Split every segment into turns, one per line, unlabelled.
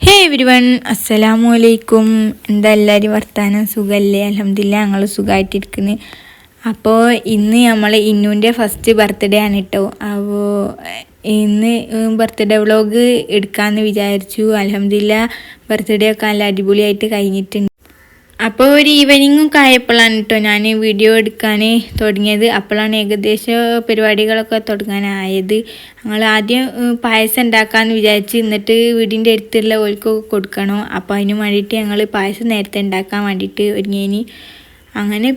ഹേ everyone, അസ്സലാമു അലൈക്കും. എന്താ എല്ലാവരും വർത്താനം? സുഖമല്ലേ? അൽഹംദുലില്ലാ, ഞങ്ങൾ സുഖമായിട്ടിരിക്കുന്നു. അപ്പോൾ ഇന്ന് നമ്മൾ ഇന്നുവിൻ്റെ ഫസ്റ്റ് ബർത്ത്ഡേ ആണ് കേട്ടോ. അപ്പോൾ ഇന്ന് ബർത്ത്ഡേ വ്ളോഗ് എടുക്കാമെന്ന് വിചാരിച്ചു. അൽഹംദുലില്ലാ, ബർത്ത്ഡേ ഒക്കെ നല്ല അടിപൊളിയായിട്ട് കഴിഞ്ഞിട്ടുണ്ട്. അപ്പോൾ ഒരു ഈവനിങ്ങൊക്കെ ആയപ്പോഴാണ് കേട്ടോ ഞാൻ വീഡിയോ എടുക്കാൻ തുടങ്ങിയത്. അപ്പോഴാണ് ഏകദേശം പരിപാടികളൊക്കെ തുടങ്ങാനായത്. ഞങ്ങൾ ആദ്യം പായസം ഉണ്ടാക്കാമെന്ന് വിചാരിച്ച്, എന്നിട്ട് വീടിൻ്റെ അടുത്തുള്ള ഓൽക്കൊക്കെ കൊടുക്കണം. അപ്പോൾ അതിന് വേണ്ടിയിട്ട് ഞങ്ങൾ പായസം നേരത്തെ ഉണ്ടാക്കാൻ വേണ്ടിയിട്ട് ഒരുങ്ങിയിനി. അങ്ങനെ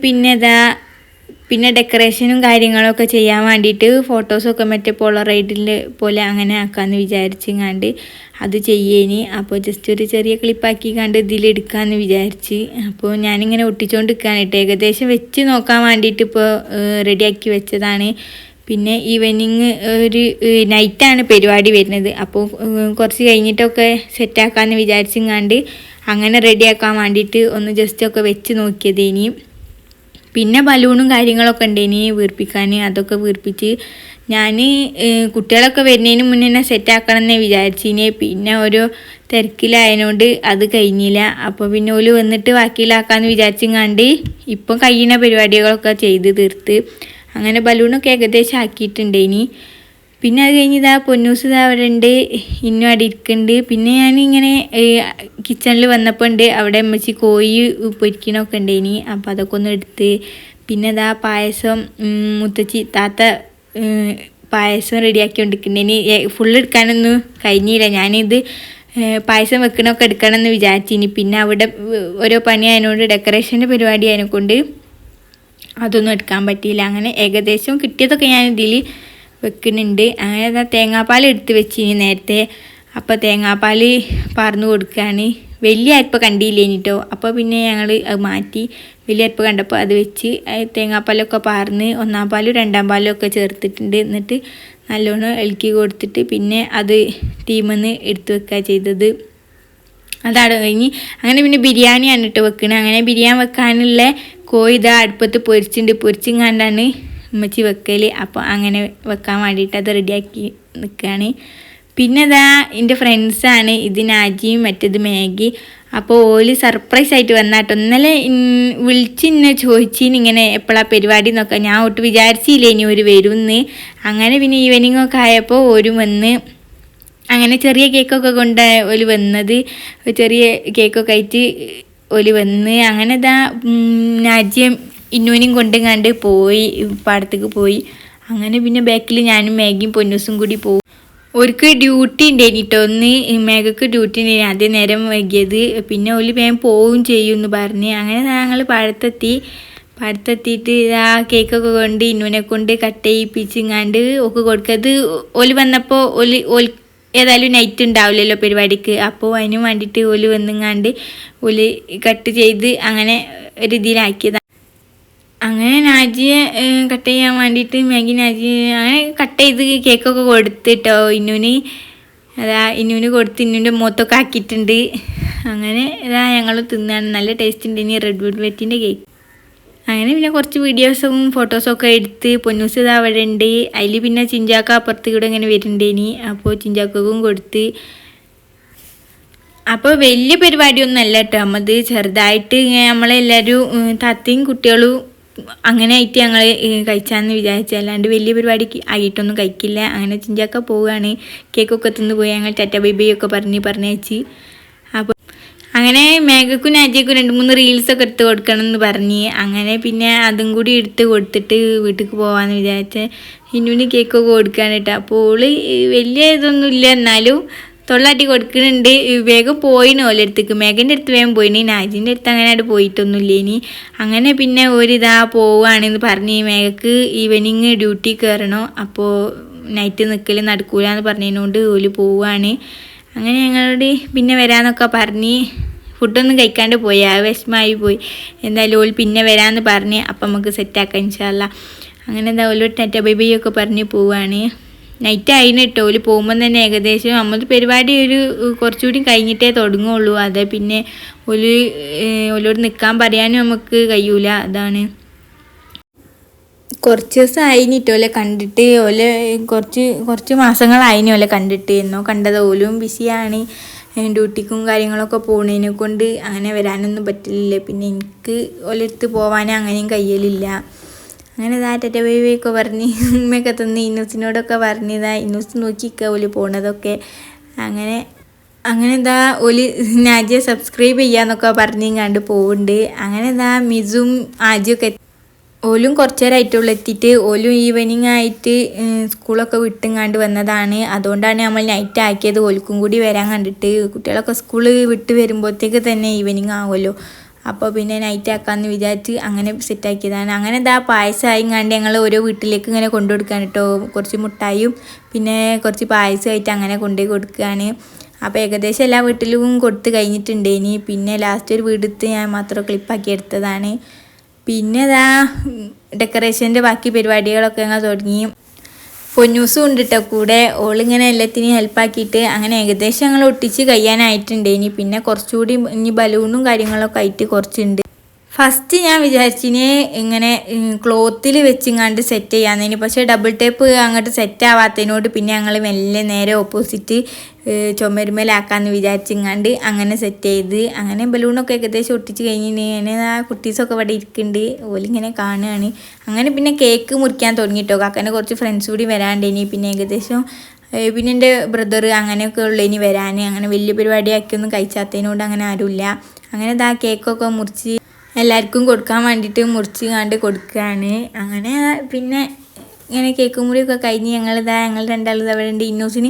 പിന്നെ ഡെക്കറേഷനും കാര്യങ്ങളൊക്കെ ചെയ്യാൻ വേണ്ടിയിട്ട് ഫോട്ടോസൊക്കെ മറ്റേ പോളറൈഡിൽ പോലെ അങ്ങനെ ആക്കാമെന്ന് വിചാരിച്ചങ്ങാണ്ട് അത് ചെയ്യേനി. അപ്പോൾ ജസ്റ്റ് ഒരു ചെറിയ ക്ലിപ്പാക്കി കണ്ട് ഇതിലെടുക്കാമെന്ന് വിചാരിച്ച്. അപ്പോൾ ഞാനിങ്ങനെ ഒട്ടിച്ചുകൊണ്ട് നിൽക്കാനായിട്ട് ഏകദേശം വെച്ച് നോക്കാൻ വേണ്ടിയിട്ട് ഇപ്പോൾ റെഡിയാക്കി വെച്ചതാണ്. പിന്നെ ഈവനിങ് ഒരു നൈറ്റാണ് പരിപാടി വരുന്നത്. അപ്പോൾ കുറച്ച് കഴിഞ്ഞിട്ടൊക്കെ സെറ്റാക്കാമെന്ന് വിചാരിച്ചങ്ങാണ്ട് അങ്ങനെ റെഡിയാക്കാൻ വേണ്ടിയിട്ട് ഒന്ന് ജസ്റ്റൊക്കെ വെച്ച് നോക്കിയത്. ഇനി പിന്നെ ബലൂണും കാര്യങ്ങളൊക്കെ ഉണ്ട് ഇനി വീർപ്പിക്കാൻ. അതൊക്കെ വീർപ്പിച്ച് ഞാൻ കുട്ടികളൊക്കെ വരുന്നതിന് മുന്നേ തന്നെ സെറ്റാക്കണം എന്നേ വിചാരിച്ചിനി. പിന്നെ ഓരോ തിരക്കിലായതുകൊണ്ട് അത് കഴിഞ്ഞില്ല. അപ്പോൾ പിന്നെ ഓല് വന്നിട്ട് ബാക്കിയിലാക്കാമെന്ന് വിചാരിച്ചങ്ങാണ്ട് ഇപ്പം കഴിയുന്ന പരിപാടികളൊക്കെ ചെയ്ത് തീർത്ത് അങ്ങനെ ബലൂണൊക്കെ ഏകദേശം ആക്കിയിട്ടുണ്ട്. ഇനി പിന്നെ അത് കഴിഞ്ഞ് പൊന്നൂസ് അവിടെ ഉണ്ട്, ഇന്നും അവിടെ ഇരിക്കുന്നുണ്ട്. പിന്നെ ഞാനിങ്ങനെ കിച്ചണിൽ വന്നപ്പോൾ ഉണ്ട് അവിടെ അമ്മച്ചി കോഴി പൊരിക്കണമൊക്കെ ഉണ്ട് ഇനി. അപ്പോൾ അതൊക്കെ ഒന്ന് എടുത്ത് പിന്നെ പായസം മുത്തച്ചി താത്ത പായസം റെഡിയാക്കിക്കൊണ്ടിരിക്കുന്നുണ്ട്. ഇനി ഫുള്ള് എടുക്കാനൊന്നും കഴിഞ്ഞില്ല. ഞാനിത് പായസം വെക്കണമൊക്കെ എടുക്കണമെന്ന് വിചാരിച്ചിനി. പിന്നെ അവിടെ ഓരോ പണി ആയതുകൊണ്ട് ഡെക്കറേഷൻ്റെ പരിപാടി ആയതിനെക്കൊണ്ട് അതൊന്നും എടുക്കാൻ പറ്റിയില്ല. അങ്ങനെ ഏകദേശം കിട്ടിയതൊക്കെ ഞാൻ ഇതിൽ വെക്കുന്നുണ്ട്. അങ്ങനെ തേങ്ങാപ്പാൽ എടുത്ത് വെച്ചിനി നേരത്തെ. അപ്പോൾ തേങ്ങാപ്പാൽ പറന്ന് കൊടുക്കുകയാണ്. വലിയ അരിപ്പ കണ്ടില്ലേനിട്ടോ. അപ്പോൾ പിന്നെ ഞങ്ങൾ അത് മാറ്റി വലിയ അരിപ്പ കണ്ടപ്പോൾ അത് വെച്ച് തേങ്ങാപ്പാലൊക്കെ പറന്ന് ഒന്നാം പാലും രണ്ടാം പാലും ഒക്കെ ചേർത്തിട്ടുണ്ട്. എന്നിട്ട് നല്ലോണം ഇളക്കി കൊടുത്തിട്ട് പിന്നെ അത് തീമെന്ന് എടുത്ത് വെക്കുക ചെയ്തത്. അതാണ് കഴിഞ്ഞ് അങ്ങനെ പിന്നെ ബിരിയാണിയാണ് ഇട്ട് വെക്കുന്നത്. അങ്ങനെ ബിരിയാണി വെക്കാനുള്ള കോഴി അടുപ്പത്ത് പൊരിച്ചിങ്ങാണ്ടാണ് ഉമ്മച്ചി വെക്കൽ. അപ്പോൾ അങ്ങനെ വെക്കാൻ വേണ്ടിയിട്ട് അത് റെഡിയാക്കി നിൽക്കുകയാണ്. പിന്നെ എൻ്റെ ഫ്രണ്ട്സാണ്, ഇത് നാജിയും മറ്റേത് മാഗി. അപ്പോൾ ഓല് സർപ്രൈസ് ആയിട്ട് വന്നാട്ടോ. ഇന്നലെ വിളിച്ച് ഇന്നെ ചോദിച്ചിന് ഇങ്ങനെ എപ്പോഴാണ് പരിപാടി എന്നൊക്കെ. ഞാൻ ഒട്ട് വിചാരിച്ചില്ല ഇനി ഒരു വരുമെന്ന്. അങ്ങനെ പിന്നെ ഈവനിങ്ങൊക്കെ ആയപ്പോൾ ഒരു വന്ന് അങ്ങനെ ചെറിയ കേക്കൊക്കെ കൊണ്ട് ഓല് വന്നത്. ചെറിയ കേക്കൊക്കെ ആയിട്ട് ഓല് വന്ന് അങ്ങനെ നാജിയും ഇന്നൂനും കൊണ്ടുങ്ങാണ്ട് പോയി, പാടത്തേക്ക് പോയി. അങ്ങനെ പിന്നെ ബാക്കിൽ ഞാനും മാഗിയും പൊന്നൂസും കൂടി പോകും. ഓർക്ക് ഡ്യൂട്ടി ഉണ്ടായിട്ടോ. ഒന്ന് മേഘക്ക് ഡ്യൂട്ടി ഉണ്ടായി, ആദ്യം നേരം വൈകിയത്. പിന്നെ ഓല് വേഗം പോവുകയും ചെയ്യുമെന്ന് പറഞ്ഞ് അങ്ങനെ ഞങ്ങൾ പാടത്തെത്തിയിട്ട് കേക്കൊക്കെ കൊണ്ട് ഇന്നൂനെ കൊണ്ട് കട്ട് ചെയ്യിപ്പിച്ചിങ്ങാണ്ട് ഒക്കെ കൊടുക്കത്. ഓല് വന്നപ്പോൾ ഓല് ഏതായാലും നൈറ്റ് ഉണ്ടാവില്ലല്ലോ പരിപാടിക്ക്. അപ്പോൾ അതിന് വേണ്ടിയിട്ട് ഓല് വന്നിങ്ങാണ്ട് ഓല് കട്ട് ചെയ്ത് അങ്ങനെ ഒരു ഇതിലാക്കിയതാണ്. അങ്ങനെ നാജിയെ കട്ട് ചെയ്യാൻ വേണ്ടിയിട്ട് മാഗി നാജി അങ്ങനെ കട്ട് ചെയ്ത് കേക്കൊക്കെ കൊടുത്തിട്ടോ ഇന്നൂന്. ഇന്നൂന് കൊടുത്ത് ഇന്നൂൻ്റെ മുഖത്തൊക്കെ ആക്കിയിട്ടുണ്ട്. അങ്ങനെ ഞങ്ങൾ തിന്നാണ്. നല്ല ടേസ്റ്റ് ഉണ്ട് ഇനി റെഡ് വെൽവെറ്റിൻ്റെ കേക്ക്. അങ്ങനെ പിന്നെ കുറച്ച് വീഡിയോസും ഫോട്ടോസും ഒക്കെ എടുത്ത് പൊന്നൂസ് അവിടെ ഉണ്ട്. അതിൽ പിന്നെ ചിഞ്ചാക്ക അപ്പുറത്ത് കൂടെ ഇങ്ങനെ വരുന്നുണ്ട് ഇനി. അപ്പോൾ ചിഞ്ചാക്കും കൊടുത്ത്. അപ്പോൾ വലിയ പരിപാടിയൊന്നും അല്ല കേട്ടോ നമ്മത്, ചെറുതായിട്ട് നമ്മളെല്ലാവരും താത്തയും കുട്ടികളും അങ്ങനെ ആയിട്ട് ഞങ്ങൾ കഴിച്ചാന്ന് വിചാരിച്ചു. അല്ലാണ്ട് വലിയ പരിപാടിക്ക് ആയിട്ടൊന്നും കഴിക്കില്ല. അങ്ങനെ ചിഞ്ചാക്ക പോവുകയാണ്. കേക്കൊക്കെ തിന്ന് പോയി ഞങ്ങൾ ടാറ്റ ബൈ ബൈ ഒക്കെ പറഞ്ഞേച്ച്. അപ്പോൾ അങ്ങനെ മേഘക്കും നാജിയക്കും 2-3 റീൽസൊക്കെ എടുത്ത് കൊടുക്കണം എന്ന് പറഞ്ഞ് അങ്ങനെ പിന്നെ അതും കൂടി എടുത്ത് കൊടുത്തിട്ട് വീട്ടിലേക്ക് പോകാമെന്ന് വിചാരിച്ച് ഇന്നൂന് കേക്കൊക്കെ കൊടുക്കുകയാണ് കേട്ടോ. അപ്പോൾ ഓള് വലിയ ഇതൊന്നും ഇല്ല, എന്നാലും തൊള്ളാട്ടി കൊടുക്കുന്നുണ്ട്. വേഗം പോയിന് ഓലടുത്തേക്ക്. മേഘൻ്റെ അടുത്ത് വേഗം പോയിന്, നാജിൻ്റെ അടുത്ത് അങ്ങനെ ആയിട്ട് പോയിട്ടൊന്നുമില്ല ഇനി. അങ്ങനെ പിന്നെ പോവുകയാണെന്ന് പറഞ്ഞ് മേഘക്ക് ഈവനിങ് ഡ്യൂട്ടി കയറണം. അപ്പോൾ നൈറ്റ് നിൽക്കൽ നടക്കൂലെന്ന് പറഞ്ഞതിനോണ്ട് ഓല് പോവുകയാണ്. അങ്ങനെ ഞങ്ങളോട് പിന്നെ വരാമെന്നൊക്കെ പറഞ്ഞ് ഫുഡൊന്നും കഴിക്കാണ്ട് പോയി. ആ വിഷമമായി പോയി. എന്തായാലും ഓല് പിന്നെ വരാമെന്ന് പറഞ്ഞ് അപ്പം നമുക്ക് സെറ്റാക്കാം ഇൻഷാ അല്ലാ. അങ്ങനെ ഓലോട്ട് ടാറ്റ ബൈ ബൈ ഒക്കെ പറഞ്ഞ് പോവുകയാണ്. നൈറ്റ് ആയിന് കേട്ടോ. ഓല് പോകുമ്പം തന്നെ ഏകദേശം നമ്മൾ പരിപാടി ഒരു കുറച്ചുകൂടി കഴിഞ്ഞിട്ടേ തുടങ്ങുള്ളൂ. അതെ പിന്നെ ഓലോട് നിൽക്കാൻ പറയാനും നമുക്ക് കഴിയൂല. അതാണ് കുറച്ച് ദിവസം ആയിട്ടോ ഓലെ കണ്ടിട്ട്. കുറച്ച് മാസങ്ങളായിന് ഓലെ കണ്ടിട്ട്. എന്നോ കണ്ടത്. ഓലും ബിസിയാണ്. ഡ്യൂട്ടിക്കും കാര്യങ്ങളൊക്കെ പോകുന്നതിനെ കൊണ്ട് അങ്ങനെ വരാനൊന്നും പറ്റില്ല. പിന്നെ എനിക്ക് ഒരിടത്ത് പോകാനും അങ്ങനെയും കഴിയലില്ല. അങ്ങനെ ടാറ്റ ബൈ ബൈ ഒക്കെ പറഞ്ഞ് ഉമ്മയൊക്കെ തന്ന് ഇന്നൂസിനോടൊക്കെ പറഞ്ഞതാ. ഇന്നൂസ് നോക്കിക്കുക ഓല് പോണതൊക്കെ. അങ്ങനെ ഓല് നാജിയെ സബ്സ്ക്രൈബ് ചെയ്യാന്നൊക്കെ പറഞ്ഞിങ്ങാണ്ട് പോകുന്നുണ്ട്. അങ്ങനെ മിസും ആജിയൊക്കെ ഓലും കുറച്ച് നേരമായിട്ടുള്ളൂ എത്തിയിട്ട്. ഓലും ഈവനിങ് ആയിട്ട് സ്കൂളൊക്കെ വിട്ടുങ്ങാണ്ട് വന്നതാണ്. അതുകൊണ്ടാണ് നമ്മൾ നൈറ്റ് ആക്കിയത്, ഓൽക്കും കൂടി വരാൻ കണ്ടിട്ട്. കുട്ടികളൊക്കെ സ്കൂൾ വിട്ട് വരുമ്പോഴത്തേക്ക് തന്നെ ഈവനിങ് ആവുമല്ലോ. അപ്പോൾ പിന്നെ നൈറ്റ് ആക്കാമെന്ന് വിചാരിച്ച് അങ്ങനെ സെറ്റാക്കിയതാണ്. അങ്ങനെ പായസമായിങ്ങാണ്ട് ഞങ്ങൾ ഓരോ വീട്ടിലേക്ക് ഇങ്ങനെ കൊണ്ടു കൊടുക്കാൻ കേട്ടോ. കുറച്ച് മുട്ടായും പിന്നെ കുറച്ച് പായസമായിട്ട് അങ്ങനെ കൊണ്ടുപോയി കൊടുക്കുകയാണ്. അപ്പോൾ ഏകദേശം എല്ലാ വീട്ടിലും കൊടുത്ത് കഴിഞ്ഞിട്ടുണ്ട്. ഇനി പിന്നെ ലാസ്റ്റ് ഒരു വീടെടുത്ത് ഞാൻ മാത്രം ക്ലിപ്പാക്കി എടുത്തതാണ്. പിന്നെ ഡെക്കറേഷൻ്റെ ബാക്കി പരിപാടികളൊക്കെ ഞങ്ങൾ തുടങ്ങി. പൊന്നൂസും ഉണ്ട് കേട്ടോ കൂടെ. ഓളിങ്ങനെ എല്ലാത്തിനെയും ഹെൽപ്പാക്കിയിട്ട് അങ്ങനെ ഏകദേശം ഞങ്ങൾ ഒട്ടിച്ച് കഴിയാനായിട്ടുണ്ട്. പിന്നെ കുറച്ചുകൂടി ഇനി ബലൂണും കാര്യങ്ങളൊക്കെ ആയിട്ട് കുറച്ചുണ്ട്. ഫസ്റ്റ് ഞാൻ വിചാരിച്ചിന് ഇങ്ങനെ ക്ലോത്തിൽ വെച്ചിങ്ങാണ്ട് സെറ്റ് ചെയ്യാമെന്നതിന്. പക്ഷേ ഡബിൾ ടേപ്പ് അങ്ങോട്ട് സെറ്റ് ആവാത്തതിനോട് പിന്നെ ഞങ്ങൾ മെല്ലെ നേരെ ഓപ്പോസിറ്റ് ചുമരുമേലാക്കാമെന്ന് വിചാരിച്ചിങ്ങാണ്ട് അങ്ങനെ സെറ്റ് ചെയ്ത് അങ്ങനെ ബലൂണൊക്കെ ഏകദേശം ഒട്ടിച്ച് കഴിഞ്ഞിന്. അങ്ങനെ കുട്ടീസൊക്കെ ഇവിടെ ഇരിക്കുന്നുണ്ട്, ഓലിങ്ങനെ കാണുകയാണ്. അങ്ങനെ പിന്നെ കേക്ക് മുറിക്കാൻ തുടങ്ങിയിട്ടോ. കാക്കൻ്റെ കുറച്ച് ഫ്രണ്ട്സ് കൂടി വരാണ്ടേനി. പിന്നെ ഏകദേശം പിന്നെ എൻ്റെ ബ്രദർ അങ്ങനെയൊക്കെ ഉള്ളതിന് വരാൻ. അങ്ങനെ വലിയ പരിപാടിയാക്കിയൊന്നും കഴിച്ചാത്തതിനോട് അങ്ങനെ ആരുമില്ല. അങ്ങനെ കേക്കൊക്കെ മുറിച്ച് എല്ലാവർക്കും കൊടുക്കാൻ വേണ്ടിയിട്ട് മുറിച്ച് കണ്ട് കൊടുക്കുകയാണ്. അങ്ങനെ പിന്നെ ഇങ്ങനെ കേക്ക് മുറിയൊക്കെ കഴിഞ്ഞ് ഞങ്ങൾ രണ്ടാളും അവിടെ ഉണ്ട്. ഇന്നൂസിന്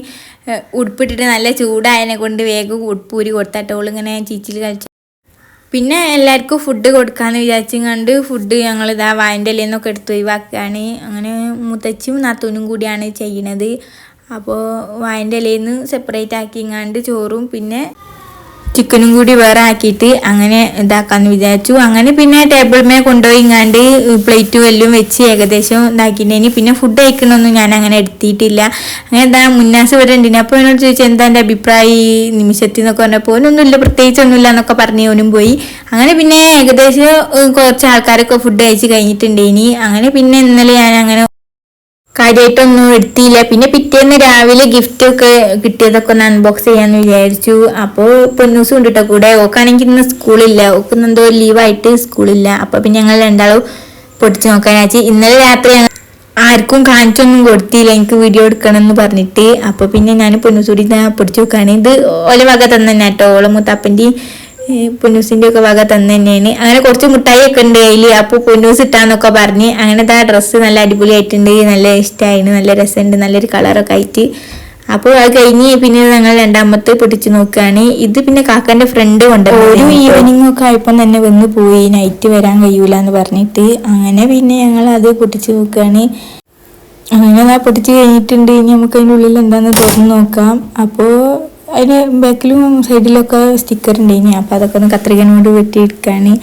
ഉടുപ്പിട്ടിട്ട് നല്ല ചൂടായതിനെ കൊണ്ട് വേഗം ഉടുപ്പൂരി കൊടുത്താട്ടോൾ ഇങ്ങനെ ചീച്ചിൽ കളിച്ചു. പിന്നെ എല്ലാവർക്കും ഫുഡ് കൊടുക്കാമെന്ന് വിചാരിച്ചും കണ്ട് ഫുഡ് ഞങ്ങൾ വായൻ്റെ ഇലയിൽ എടുത്ത് ഒഴിവാക്കുകയാണ്. അങ്ങനെ മുത്തച്ഛനും നാത്തൂനും കൂടിയാണ് ചെയ്യണത്. അപ്പോൾ വായൻ്റെ ഇലയിൽ നിന്ന് സെപ്പറേറ്റ് ആക്കിങ്ങാണ്ട് ചോറും പിന്നെ ചിക്കനും കൂടി വേറെ ആക്കിയിട്ട് അങ്ങനെ ഇതാക്കാമെന്ന് വിചാരിച്ചു. അങ്ങനെ പിന്നെ ടേബിൾ മേ കൊണ്ടുപോയിങ്ങാണ്ട് പ്ലേറ്റും എല്ലാം വെച്ച് ഏകദേശം ഇതാക്കിയിട്ടേനി. പിന്നെ ഫുഡ് കഴിക്കണമൊന്നും ഞാൻ അങ്ങനെ എടുത്തിട്ടില്ല. അങ്ങനെ മുന്നാസ് ഇവിടെ ഉണ്ടിന്. അപ്പോൾ എന്നോട് ചോദിച്ചാൽ എന്താ എൻ്റെ അഭിപ്രായം ഈ നിമിഷത്തിൽ എന്നൊക്കെ പറഞ്ഞപ്പോൾ ഓനൊന്നുമില്ല, പ്രത്യേകിച്ചൊന്നുമില്ല എന്നൊക്കെ പറഞ്ഞ് ഓനും പോയി. അങ്ങനെ പിന്നെ ഏകദേശം കുറച്ച് ആൾക്കാരൊക്കെ ഫുഡ് കഴിച്ച് കഴിഞ്ഞിട്ടുണ്ടേനി. അങ്ങനെ പിന്നെ ഇന്നലെ ഞാൻ അങ്ങനെ കാര്യമായിട്ടൊന്നും എടുത്തില്ല. പിന്നെ പിറ്റേന്ന് രാവിലെ ഗിഫ്റ്റ് ഒക്കെ കിട്ടിയതൊക്കെ ഒന്ന് അൺബോക്സ് ചെയ്യാന്ന് വിചാരിച്ചു. അപ്പോൾ പൊന്നൂസും ഉണ്ട് കേട്ടോ കൂടെ. ഓക്കാണെങ്കിൽ ഇന്ന് സ്കൂളില്ല, ഓക്ക് എന്തോ ലീവായിട്ട് സ്കൂളില്ല. അപ്പോൾ പിന്നെ ഞങ്ങൾ രണ്ടാളും പൊട്ടിച്ച് നോക്കാനാച്ചു. ഇന്നലെ രാത്രി ആർക്കും കാണിച്ചൊന്നും കൊടുത്തില്ല, എനിക്ക് വീഡിയോ എടുക്കണം എന്ന് പറഞ്ഞിട്ട്. അപ്പോൾ പിന്നെ ഞാൻ പൊന്നൂസൂടി പൊടിച്ച് നോക്കുകയാണ്. ഇത് ഓല വക തന്നെ കേട്ടോ, ഓള മുത്തപ്പൻ്റെയും പൊന്നൂസിൻ്റെ ഒക്കെ വക തന്നെ തന്നെയാണ്. അങ്ങനെ കുറച്ച് മിഠായി ഒക്കെ ഉണ്ട് അതിൽ. അപ്പോൾ പൊന്നൂസ് ഇട്ടാന്നൊക്കെ പറഞ്ഞ് അങ്ങനെ ഡ്രസ്സ് നല്ല അടിപൊളിയായിട്ടുണ്ട്, നല്ല ഇഷ്ടമായിന്, നല്ല രസമുണ്ട്, നല്ലൊരു കളറൊക്കെ ആയിട്ട്. അപ്പോൾ അത് കഴിഞ്ഞ് പിന്നെ ഞങ്ങൾ രണ്ടാമത്തെ പൊട്ടിച്ച് നോക്കുകയാണ്. ഇത് പിന്നെ കാക്കാൻ്റെ ഫ്രണ്ട് കൊണ്ട് ഒരു ഈവനിങ് ഒക്കെ ആയപ്പം തന്നെ വന്ന് പോയി, നൈറ്റ് വരാൻ കഴിയൂല എന്ന് പറഞ്ഞിട്ട്. അങ്ങനെ പിന്നെ ഞങ്ങൾ അത് പൊട്ടിച്ച് നോക്കുകയാണ്. അങ്ങനെ പൊട്ടിച്ച് കഴിഞ്ഞിട്ടുണ്ട്. ഇനി നമുക്ക് അതിൻ്റെ ഉള്ളിൽ എന്താണെന്ന് തുറന്ന് നോക്കാം. അപ്പോൾ അതിന് ബാക്കിലും സൈഡിലൊക്കെ സ്റ്റിക്കർ ഉണ്ടായിനി. അപ്പോൾ അതൊക്കെ ഒന്ന് കത്രികനോട് വെട്ടിയെടുക്കുകയാണ്.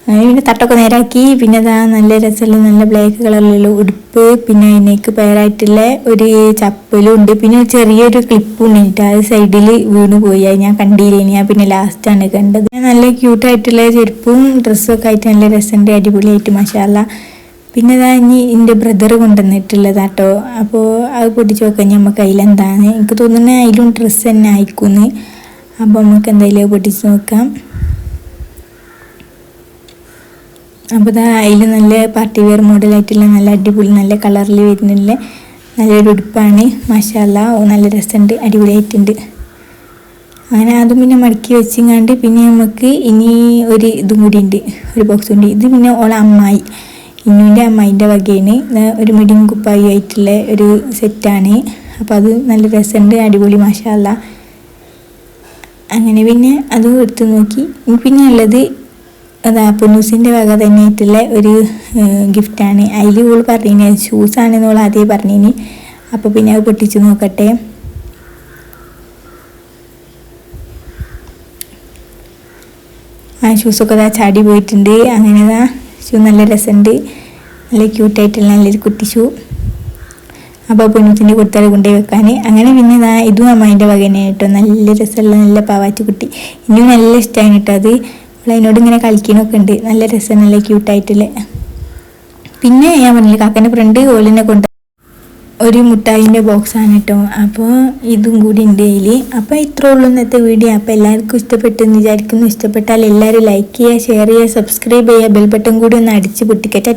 അങ്ങനെ പിന്നെ തട്ടൊക്കെ നേരാക്കി. പിന്നെ നല്ല രസമുള്ള നല്ല ബ്ലാക്ക് കളറിലുള്ള ഉടുപ്പ്, പിന്നെ അതിനേക്ക് പേരായിട്ടുള്ള ഒരു ചപ്പലും ഉണ്ട്. പിന്നെ ചെറിയൊരു ക്ലിപ്പും ഉണ്ടായിട്ട് അത് സൈഡിൽ വീണ് പോയി. അത് ഞാൻ കണ്ടില്ല, ഞാൻ പിന്നെ ലാസ്റ്റാണ് കണ്ടത്. നല്ല ക്യൂട്ടായിട്ടുള്ള ചെരുപ്പും ഡ്രസ്സും ഒക്കെ ആയിട്ട് നല്ല രസമുണ്ട്, അടിപൊളിയായിട്ട് മാഷാഅല്ലാ. പിന്നെ ഇനി എൻ്റെ ബ്രദർ കൊണ്ടുവന്നിട്ടുള്ളതാട്ടോ. അപ്പോൾ അത് പൊട്ടിച്ച് നോക്കാൻ നമുക്ക് അതിലെന്താണ്, എനിക്ക് തോന്നുന്നത് അതിലും ഡ്രസ്സ് തന്നെ അയക്കുന്നു. അപ്പോൾ നമുക്ക് എന്തായാലും പൊട്ടിച്ച് നോക്കാം. അപ്പോൾ അതിൽ നല്ല പാർട്ടി വെയർ മോഡലായിട്ടുള്ള നല്ല അടിപൊളി നല്ല കളറിൽ വരുന്നില്ല നല്ലൊരു ഉടുപ്പാണ്. മാഷാഅല്ലാ, നല്ല രസമുണ്ട്, അടിപൊളിയായിട്ടുണ്ട്. അങ്ങനെ അതും പിന്നെ മടക്കി വെച്ചിങ്ങാണ്ട് പിന്നെ നമുക്ക് ഇനി ഒരു ഇതും കൂടി ഉണ്ട്, ഒരു ബോക്സ് ഉണ്ട്. ഇത് പിന്നെ ഓളെ അമ്മായി, ഇന്നുവിൻ്റെ അമ്മായിൻ്റെ വകയാണ്. ഒരു മിഡിയും കുപ്പായി ആയിട്ടുള്ള ഒരു സെറ്റാണ്. അപ്പോൾ അത് നല്ല രസമുണ്ട്, അടിപൊളി മാഷാഅല്ലാ. അങ്ങനെ പിന്നെ അതും എടുത്ത് നോക്കി. പിന്നെ ഉള്ളത് പൊന്നൂസിൻ്റെ വക തന്നെ ആയിട്ടുള്ള ഒരു ഗിഫ്റ്റാണ്. അതിൽ ഓൾ പറഞ്ഞിന് ഷൂസാണെന്ന് ഓൾ ആദ്യം പറഞ്ഞിന്. അപ്പോൾ പിന്നെ അത് പൊട്ടിച്ച് നോക്കട്ടെ. ആ ഷൂസൊക്കെ ചാടി പോയിട്ടുണ്ട്. അങ്ങനെ ഷൂ നല്ല രസമുണ്ട്, നല്ല ക്യൂട്ടായിട്ടുള്ള നല്ലൊരു കുട്ടി ഷൂ. അപ്പോൾ പൊന്നൂസിൻ്റെ കൊടുത്താൽ കൊണ്ടുപോയി വെക്കാൻ. അങ്ങനെ പിന്നെ ഇതും അമ്മായിൻ്റെ വക തന്നെ കേട്ടോ, നല്ല രസമുള്ള നല്ല പാവാറ്റി കുട്ടി. ഇനിയും നല്ല ഇഷ്ടമാണ് കേട്ടോ അത്. അതിനോട് ഇങ്ങനെ കളിക്കാനൊക്കെ ഉണ്ട്, നല്ല രസം, നല്ല ക്യൂട്ടായിട്ടുള്ള. പിന്നെ ഞാൻ പറഞ്ഞില്ല കാക്കൻ്റെ ഫ്രണ്ട് ഓളിനെ കൊണ്ട് ഒരു മുട്ടായിൻ്റെ ബോക്സാണ് കേട്ടോ. അപ്പോൾ ഇതും കൂടി ഉണ്ട് അതിൽ. അപ്പോൾ ഇത്രേ ഉള്ളൂ ഇന്നത്തെ വീഡിയോ. അപ്പോൾ എല്ലാവർക്കും ഇഷ്ടപ്പെട്ടെന്ന് വിചാരിക്കുന്നു. ഇഷ്ടപ്പെട്ടാൽ എല്ലാവരും ലൈക്ക് ചെയ്യുക, ഷെയർ ചെയ്യുക, സബ്സ്ക്രൈബ് ചെയ്യുക, ബെൽ ബട്ടൺ കൂടി ഒന്ന് അടിച്ച് പൊട്ടിക്കട്ടെ.